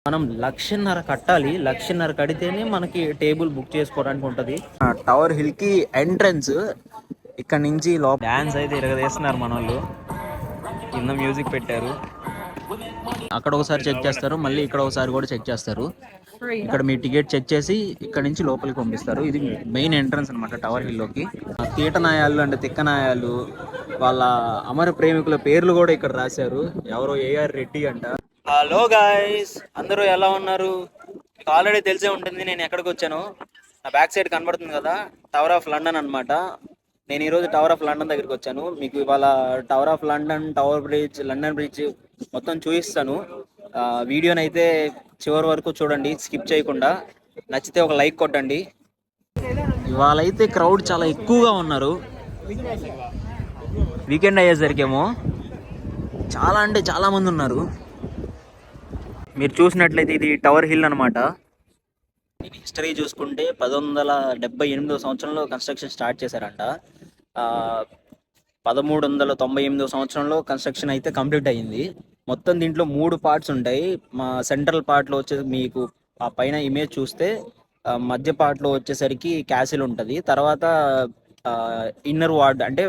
మనం 1,50,000 కట్టాలి. 1,50,000 కడితేనే మనకి టేబుల్ బుక్ చేసుకోవడానికి ఉంటుంది. టవర్ హిల్ కి ఎంట్రన్స్ ఇక్కడ నుంచి లోపల డాన్స్ అయితే ఇరగదీస్తున్నారు మన వాళ్ళు. కింద మ్యూజిక్ పెట్టారు. అక్కడ ఒకసారి చెక్ చేస్తారు, మళ్ళీ ఇక్కడ ఒకసారి కూడా చెక్ చేస్తారు. ఇక్కడ మీ టికెట్ చెక్ చేసి ఇక్కడ నుంచి లోపలికి పంపిస్తారు. ఇది మెయిన్ ఎంట్రన్స్ అనమాట టవర్ హిల్ లోకి. కీటనాయాలు అంటే తిక్కనాయాలు వాళ్ళ అమర ప్రేమికుల పేర్లు కూడా ఇక్కడ రాశారు. ఎవరో ఏఆర్ రెడ్డి అంట. హలో గాయ్స్, అందరూ ఎలా ఉన్నారు? మీకు ఆల్రెడీ తెలిసే ఉంటుంది నేను ఎక్కడికి వచ్చాను. నా బ్యాక్ సైడ్ కనబడుతుంది కదా, టవర్ ఆఫ్ లండన్ అనమాట. నేను ఈరోజు టవర్ ఆఫ్ లండన్ దగ్గరికి వచ్చాను. మీకు ఇవాళ tower of London, tower bridge, London bridge మొత్తం చూపిస్తాను. వీడియోని అయితే చివరి వరకు చూడండి, స్కిప్ చేయకుండా. నచ్చితే ఒక లైక్ కొట్టండి. ఇవాళ అయితే క్రౌడ్ చాలా ఎక్కువగా ఉన్నారు. వీకెండ్ అయ్యేసరికేమో చాలా అంటే చాలా మంది ఉన్నారు. మీరు చూసినట్లయితే ఇది టవర్ హిల్ అనమాట. హిస్టరీ చూసుకుంటే 1178వ సంవత్సరంలో కన్స్ట్రక్షన్ స్టార్ట్ చేశారంట. 1398వ సంవత్సరంలో కన్స్ట్రక్షన్ అయితే కంప్లీట్ అయ్యింది. మొత్తం దీంట్లో 3 పార్ట్స్ ఉంటాయి. మా సెంట్రల్ పార్ట్లో వచ్చేసి మీకు ఆ పైన ఇమేజ్ చూస్తే మధ్య పార్ట్లో వచ్చేసరికి క్యాసిల్ ఉంటుంది. తర్వాత ఇన్నర్ వార్డ్ అంటే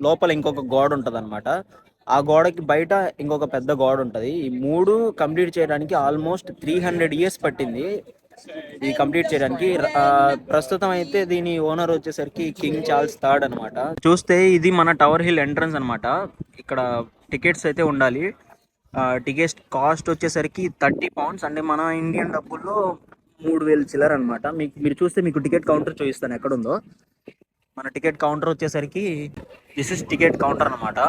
లోపల ఇంకొక గోడ ఉంటుంది అనమాట. ఆ గోడకి బయట ఇంకొక పెద్ద గోడ ఉంటుంది. ఈ 3 కంప్లీట్ చేయడానికి ఆల్మోస్ట్ 300 years పట్టింది. ఇది కంప్లీట్ చేయడానికి. ప్రస్తుతం అయితే దీని ఓనర్ వచ్చేసరికి కింగ్ చార్ల్స్ థర్డ్ అనమాట. చూస్తే ఇది మన టవర్ హిల్ ఎంట్రన్స్ అనమాట. ఇక్కడ టికెట్స్ అయితే ఉండాలి. టికెట్ కాస్ట్ వచ్చేసరికి 30 pounds అంటే మన ఇండియన్ డబ్బుల్లో 3,000 చిల్లర అనమాట. మీరు చూస్తే మీకు టికెట్ కౌంటర్ చూపిస్తాను ఎక్కడుందో. మన టికెట్ కౌంటర్ వచ్చేసరికి దిస్ ఇస్ టికెట్ కౌంటర్ అనమాట.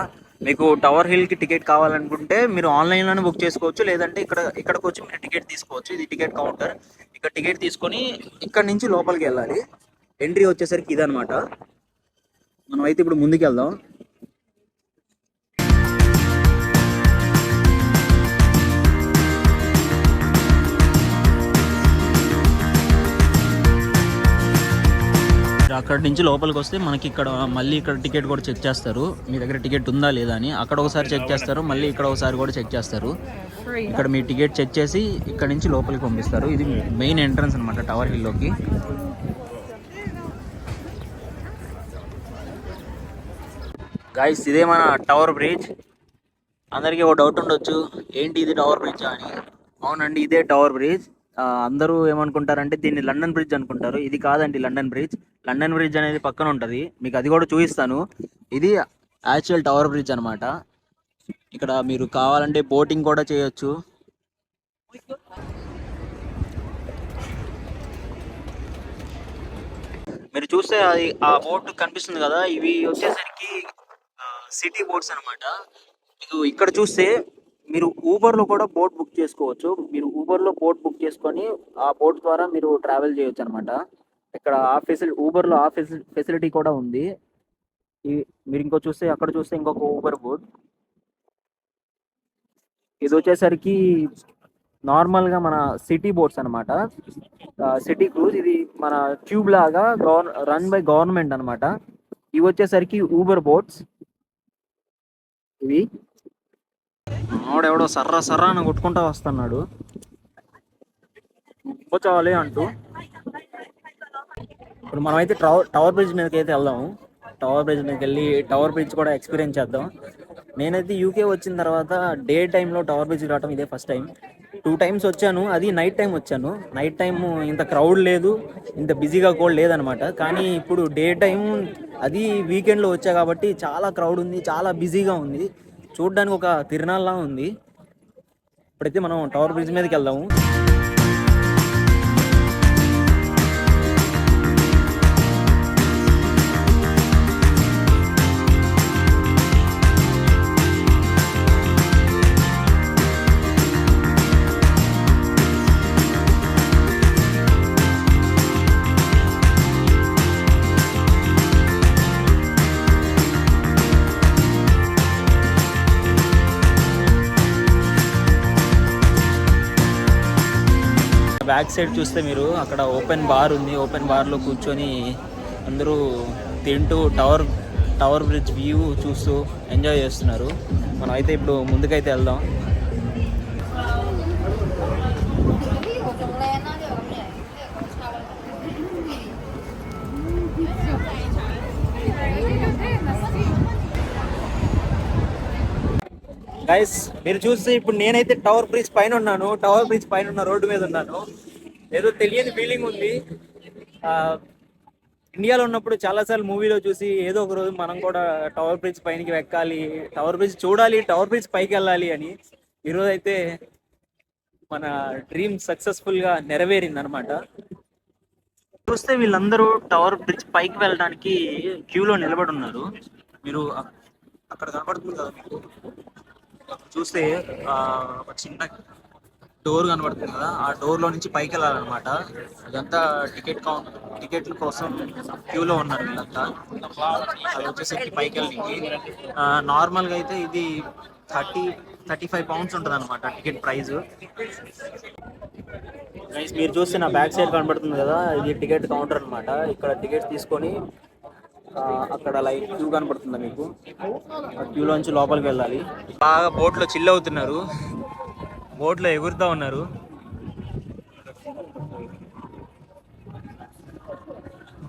మీకు టవర్ హిల్కి టికెట్ కావాలనుకుంటే మీరు ఆన్లైన్లోనే బుక్ చేసుకోవచ్చు, లేదంటే ఇక్కడికి వచ్చి మీరు టికెట్ తీసుకోవచ్చు. ఇది టికెట్ కౌంటర్. ఇక్కడ టికెట్ తీసుకొని ఇక్కడ నుంచి లోపలికి వెళ్ళాలి. ఎంట్రీ వచ్చేసరికి ఇదనమాట. మనం అయితే ఇప్పుడు ముందుకు వెళ్దాం. అక్కడ నుంచి లోపలికి వస్తే మనకి ఇక్కడ టికెట్ కూడా చెక్ చేస్తారు. మీ దగ్గర టికెట్ ఉందా లేదా అని. అక్కడ ఒకసారి చెక్ చేస్తారు, మళ్ళీ ఇక్కడ ఒకసారి కూడా చెక్ చేస్తారు. ఇక్కడ మీ టికెట్ చెక్ చేసి ఇక్కడ నుంచి లోపలికి పంపిస్తారు. ఇది మెయిన్ ఎంట్రన్స్ అనమాట టవర్ హిల్ లోకి. గాయ్స్, ఇదే మన టవర్ బ్రిడ్జ్. అందరికీ ఒక డౌట్ ఉండొచ్చు, ఏంటి ఇది టవర్ బ్రిడ్జ్ అని. అవునండి, ఇదే టవర్ బ్రిడ్జ్. అందరూ ఏమనుకుంటారంటే దీన్ని లండన్ బ్రిడ్జ్ అనుకుంటారు. ఇది కాదండి లండన్ బ్రిడ్జ్. లండన్ బ్రిడ్జ్ అనేది పక్కన ఉంటుంది, మీకు అది కూడా చూపిస్తాను. ఇది యాక్చువల్ టవర్ బ్రిడ్జ్ అనమాట. ఇక్కడ మీరు కావాలంటే బోటింగ్ కూడా చేయొచ్చు. మీరు చూస్తే అది ఆ బోట్ కనిపిస్తుంది కదా, ఇవి వచ్చేసరికి సిటీ బోట్స్ అనమాట. మీకు ఇక్కడ చూస్తే మీరు ఊబర్లో కూడా బోట్ బుక్ చేసుకోవచ్చు. మీరు ఊబర్లో బోట్ బుక్ చేసుకొని ఆ బోట్ ద్వారా మీరు ట్రావెల్ చేయొచ్చు అనమాట. ఇక్కడ ఊబర్లో ఆ ఫెసిలిటీ కూడా ఉంది. మీరు అక్కడ చూస్తే ఇంకొక ఊబర్ బోట్. ఇది వచ్చేసరికి నార్మల్గా మన సిటీ బోట్స్ అనమాట. City cruise. ఇది మన ట్యూబ్ లాగా రన్ బై గవర్నమెంట్ అనమాట. ఇవి వచ్చేసరికి ఊబర్ బోట్స్. ఇవి ఆవిడెవడో సర్రా అని కొట్టుకుంటా వస్తున్నాడు చాలే అంటూ. ఇప్పుడు మనమైతే టవర్ బ్రిడ్జ్ మీదకి అయితే వెళ్దాము. టవర్ బ్రిడ్జ్ మీదకి వెళ్ళి టవర్ బ్రిడ్జ్ కూడా ఎక్స్పీరియన్స్ చేద్దాం. నేనైతే యూకే వచ్చిన తర్వాత డే టైంలో టవర్ బ్రిడ్జ్ రావడం ఇదే ఫస్ట్ టైం. 2 times వచ్చాను, అది నైట్ టైం వచ్చాను. నైట్ టైం ఇంత క్రౌడ్ లేదు, ఇంత బిజీగా కూడా లేదనమాట. కానీ ఇప్పుడు డే టైం, అది వీకెండ్లో వచ్చా కాబట్టి చాలా క్రౌడ్ ఉంది, చాలా బిజీగా ఉంది. చూడడానికి ఒక తిరునాళ్ళలా ఉంది. ఇప్పుడైతే మనం టవర్ బ్రిడ్జ్ మీదకి వెళ్దాము. బ్యాక్ సైడ్ చూస్తే మీరు అక్కడ ఓపెన్ బార్ ఉంది. ఓపెన్ బార్లో కూర్చొని అందరూ తింటూ టవర్ బ్రిడ్జ్ వ్యూ చూస్తూ ఎంజాయ్ చేస్తున్నారు. మనం అయితే ఇప్పుడు ముందుకైతే వెళ్దాం. గైస్ మీరు చూస్తే ఇప్పుడు నేనైతే టవర్ బ్రిడ్జ్ పైన ఉన్నాను. టవర్ బ్రిడ్జ్ పైన ఉన్న రోడ్డు మీద ఉన్నాను. ఏదో తెలియని ఫీలింగ్ ఉంది. ఆ, ఇండియాలో ఉన్నప్పుడు చాలాసార్లు మూవీలో చూసి ఏదో ఒక రోజు మనం కూడా టవర్ బ్రిడ్జ్ పైనకి ఎక్కాలి, టవర్ బ్రిడ్జ్ చూడాలి, టవర్ బ్రిడ్జ్ పైకి వెళ్ళాలి అని. ఈరోజు అయితే మన డ్రీమ్ సక్సెస్ఫుల్ గా నెరవేరింది అనమాట. చూస్తే వీళ్ళందరూ టవర్ బ్రిడ్జ్ పైకి వెళ్ళడానికి క్యూలో నిలబడి ఉన్నారు. మీరు అక్కడ కనబడుతుంది కదా మీకు, చూస్తే ఒక చిన్న డోర్ కనబడుతుంది కదా, ఆ డోర్ లో నుంచి పైకి వెళ్ళాలన్నమాట. అదంతా టికెట్ల కోసం క్యూలో ఉన్నారు వీళ్ళంతా. అది వచ్చేసరికి పైకి వెళ్ళి నార్మల్గా అయితే ఇది 35 పౌండ్స్ ఉంటుంది అనమాట టికెట్ ప్రైస్. మీరు చూస్తే నా బ్యాక్ సైడ్ కనబడుతుంది కదా, ఇది టికెట్ కౌంటర్ అనమాట. ఇక్కడ టికెట్ తీసుకొని అక్కడ లైన్ క్యూ కనబడుతుందా మీకు, ఆ క్యూలోంచి లోపలికి వెళ్ళాలి. బాగా బోట్లో చిల్ అవుతున్నారు, బోట్లో ఎగురుతూ ఉన్నారు.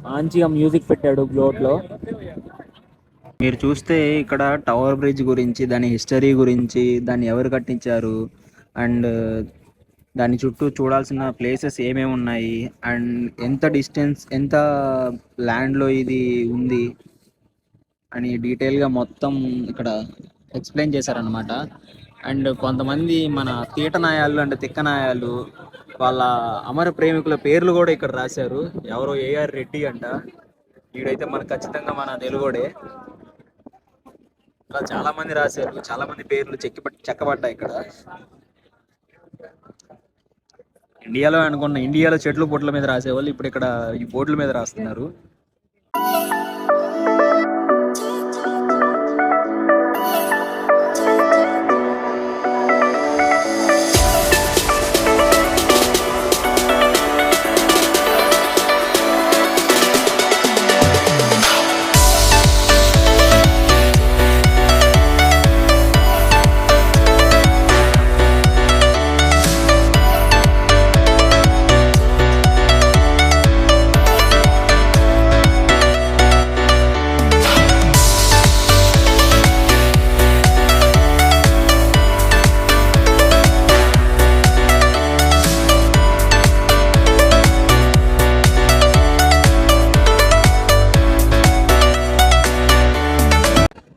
మంచిగా మ్యూజిక్ పెట్టాడు బోట్లో. మీరు చూస్తే ఇక్కడ టవర్ బ్రిడ్జ్ గురించి, దాని హిస్టరీ గురించి, దాన్ని ఎవరు కట్టించారు, అండ్ దాని చుట్టూ చూడాల్సిన ప్లేసెస్ ఏమేమి ఉన్నాయి, అండ్ ఎంత డిస్టెన్స్, ఎంత ల్యాండ్లో ఇది ఉంది అని డీటెయిల్గా మొత్తం ఇక్కడ ఎక్స్ప్లెయిన్ చేశారనమాట. అండ్ కొంతమంది మన తీటనాయాలు అంటే తిక్కనాయాలు, వాళ్ళ అమర ప్రేమికుల పేర్లు కూడా ఇక్కడ రాశారు. ఎవరో ఏఆర్ రెడ్డి అంట, వీడైతే మనకు ఖచ్చితంగా మన తెలుగుడే. ఇలా చాలా మంది రాశారు, చాలా మంది పేర్లు చెక్కబడ్డాయి ఇక్కడ. ఇండియాలో చెట్లు బొట్ల మీద రాసేవాళ్ళు ఇప్పుడు ఇక్కడ ఈ బోర్డుల మీద రాస్తున్నారు.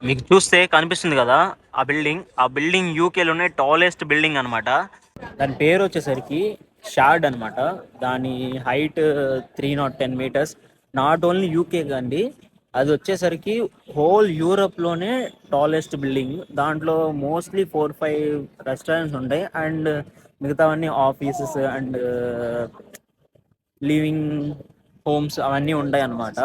మీకు చూస్తే కనిపిస్తుంది కదా ఆ బిల్డింగ్ యూకేలోనే టాలెస్ట్ బిల్డింగ్ అనమాట. దాని పేరు వచ్చేసరికి షార్డ్ అనమాట. దాని height 310 metres. Not only UK కండి, అది వచ్చేసరికి హోల్ యూరోప్లోనే టాలెస్ట్ బిల్డింగ్. దాంట్లో మోస్ట్లీ 4-5 రెస్టారెంట్స్ ఉంటాయి, అండ్ మిగతావన్నీ ఆఫీసెస్ అండ్ లివింగ్ హోమ్స్ అవన్నీ ఉంటాయి అన్నమాట.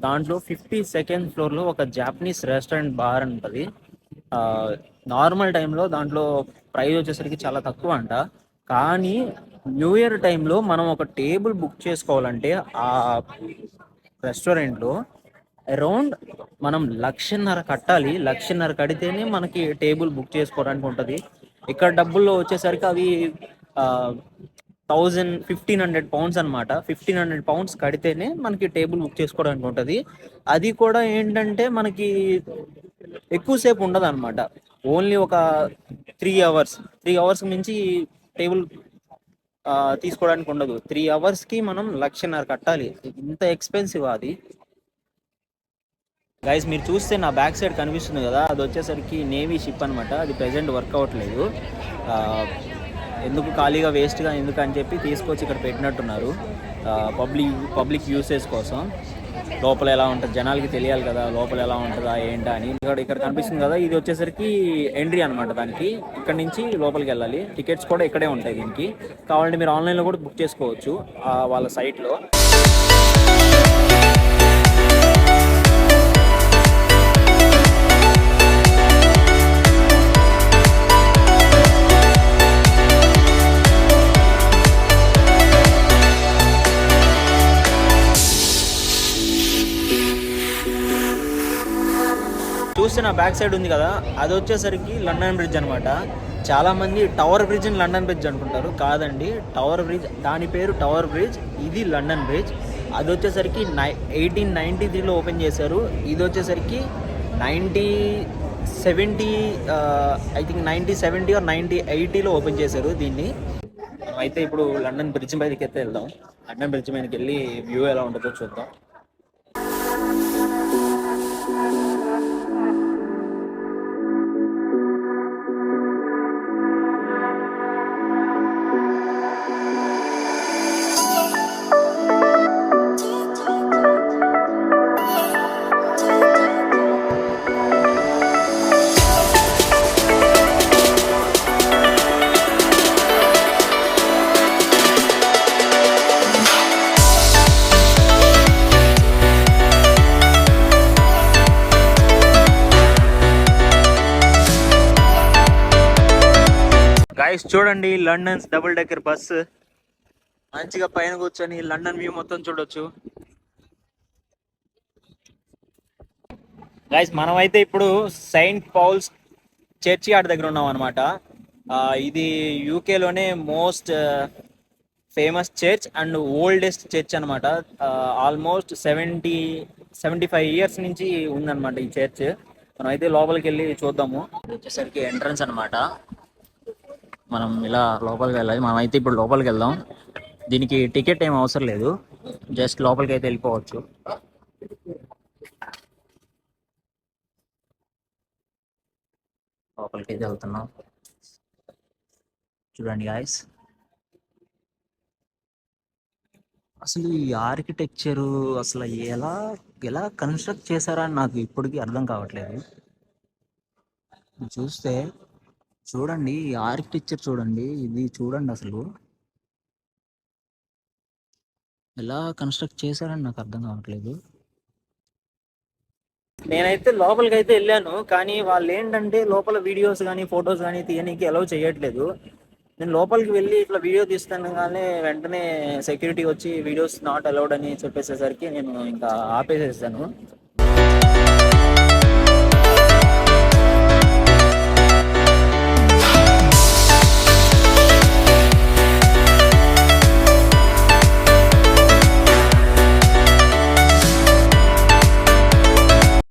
దాంట్లో 52nd ఫ్లోర్లో ఒక జాపనీస్ రెస్టారెంట్ బార్ ఉంటుంది. నార్మల్ టైంలో దాంట్లో ప్రైస్ వచ్చేసరికి చాలా తక్కువ అంట. కానీ న్యూ ఇయర్ టైంలో మనం ఒక టేబుల్ బుక్ చేసుకోవాలంటే ఆ రెస్టారెంట్లో అరౌండ్ మనం 1,50,000 కట్టాలి. 1,50,000 కడితేనే మనకి టేబుల్ బుక్ చేసుకోవడానికి ఉంటుంది. ఇక్కడ డబ్బుల్లో వచ్చేసరికి అవి 1,500 పౌండ్స్ అనమాట. 1,500 పౌండ్స్ కడితేనే మనకి టేబుల్ బుక్ చేసుకోవడానికి ఉంటుంది. అది కూడా ఏంటంటే మనకి ఎక్కువసేపు ఉండదు అనమాట. ఓన్లీ ఒక 3 అవర్స్ మించి టేబుల్ తీసుకోవడానికి ఉండదు. 3 అవర్స్కి మనం 1,50,000 కట్టాలి. ఇంత ఎక్స్పెన్సివ్ అది. గైస్ మీరు చూస్తే నా బ్యాక్ సైడ్ కనిపిస్తుంది కదా, అది వచ్చేసరికి నేవీ షిప్ అనమాట. అది ప్రెజెంట్ వర్క్ అవ్వట్లేదు. ఎందుకు ఖాళీగా వేస్ట్గా ఎందుకు అని చెప్పి తీసుకొచ్చి ఇక్కడ పెట్టినట్టున్నారు పబ్లిక్ యూసేజ్ కోసం. లోపల ఎలా ఉంటుంది జనాలకి తెలియాలి కదా, లోపల ఎలా ఉంటుందా ఏంటా అని. ఇక్కడ కనిపిస్తుంది కదా, ఇది వచ్చేసరికి ఎంట్రీ అనమాట. దానికి ఇక్కడ నుంచి లోపలికి వెళ్ళాలి. టికెట్స్ కూడా ఇక్కడే ఉంటాయి. దీనికి కావాలంటే మీరు ఆన్లైన్లో కూడా బుక్ చేసుకోవచ్చు వాళ్ళ సైట్లో. చూస్తే నా బ్యాక్ సైడ్ ఉంది కదా, అది వచ్చేసరికి లండన్ బ్రిడ్జ్ అనమాట. చాలామంది టవర్ బ్రిడ్జ్ని లండన్ బ్రిడ్జ్ అనుకుంటారు. కాదండి, టవర్ బ్రిడ్జ్ దాని పేరు టవర్ బ్రిడ్జ్, ఇది లండన్ బ్రిడ్జ్. అది వచ్చేసరికి 1893లో ఓపెన్ చేశారు. ఇది వచ్చేసరికి 70, ఐ థింక్ 1970 ఆర్ 1980లో ఓపెన్ చేశారు దీన్ని. మనం అయితే ఇప్పుడు లండన్ బ్రిడ్జ్ మీదకి అయితే వెళ్దాం. లండన్ బ్రిడ్జ్ మీదకి వెళ్ళి వ్యూ ఎలా ఉంటుందో చూద్దాం. గైస్ చూడండి, లండన్స్ డబుల్ డెక్కర్ బస్సు. మంచిగా పైన కూర్చొని లండన్ వ్యూ మొత్తం చూడొచ్చు. గైస్ మనమైతే ఇప్పుడు సెయింట్ పౌల్స్ చర్చి యార్డ్ దగ్గర ఉన్నాం అనమాట. ఇది యూకేలోనే most famous church and oldest church అనమాట. ఆల్మోస్ట్ 75 ఇయర్స్ నుంచి ఉందన్నమాట ఈ చర్చ్. మనం అయితే లోపలికి వెళ్ళి చూద్దాము. ఇది వచ్చేసరికి ఎంట్రన్స్ అనమాట. మనం ఇలా లోపలికి వెళ్ళాలి. మనం అయితే ఇప్పుడు లోపలికి వెళ్దాం. దీనికి టికెట్ ఏం అవసరం లేదు, జస్ట్ లోపలికి అయితే వెళ్ళిపోవచ్చు. లోపలికి అయితే వెళ్తున్నాం. చూడండి గాయస్, అసలు ఈ ఆర్కిటెక్చరు అసలు ఎలా ఎలా కన్స్ట్రక్ట్ చేశారా అని నాకు ఇప్పటికీ అర్థం కావట్లేదు. చూస్తే చూడండి, ఈ ఆర్కిటెక్చర్ చూడండి, ఇది చూడండి అసలు ఎలా కన్స్ట్రక్ట్ చేశారని నాకు అర్థం కావట్లేదు. నేనైతే లోపలికి అయితే వెళ్ళాను, కానీ వాళ్ళు ఏంటంటే లోపల వీడియోస్ కానీ ఫొటోస్ కానీ తీయడానికి అలౌ చేయట్లేదు. నేను లోపలికి వెళ్ళి ఇట్లా వీడియో తీస్తాను కానీ వెంటనే సెక్యూరిటీ వచ్చి వీడియోస్ నాట్ అలౌడ్ అని చెప్పేసేసరికి నేను ఇంకా ఆపేసేసాను.